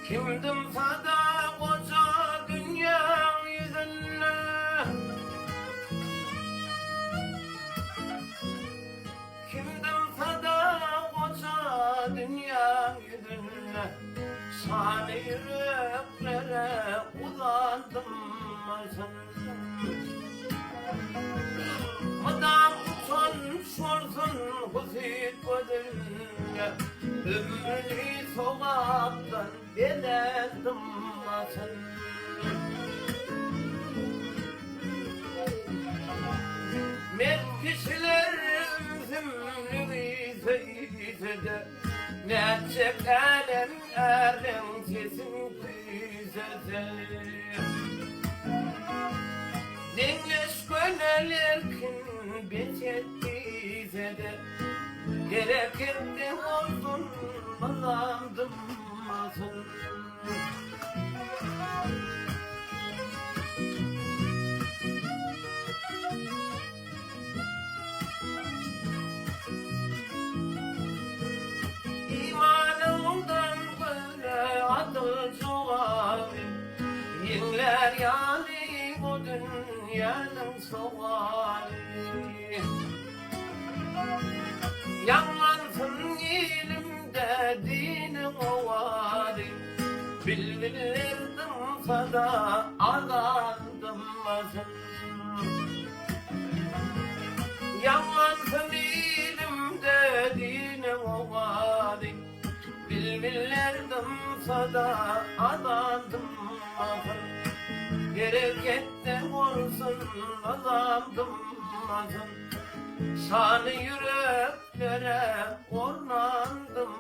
Kimdim feda koca dünya yüzüne, kimdim feda koca dünya yüzüne, şan yüreklere uzandım sen. Madem utanıyorsun huzit gözünle, ömrünü sokaktan belendim sen. Mert kişiler zümrüt de ne çekerim erden sesin güzel. Dengeş gönelirken beçettiyse de gerekirdi oldun alandım masın. İmanımdan böyle adı çoğalı, yıllar yani bu dünyanın suali. Yanlansın elimde dinin ovali, bilbilirdim sana azandım masın. Yanlansın elimde dinin ovali, bilbilirdim sana azandım masın. Gerekette olsun azandım masın. Şanı yüreklere orlandım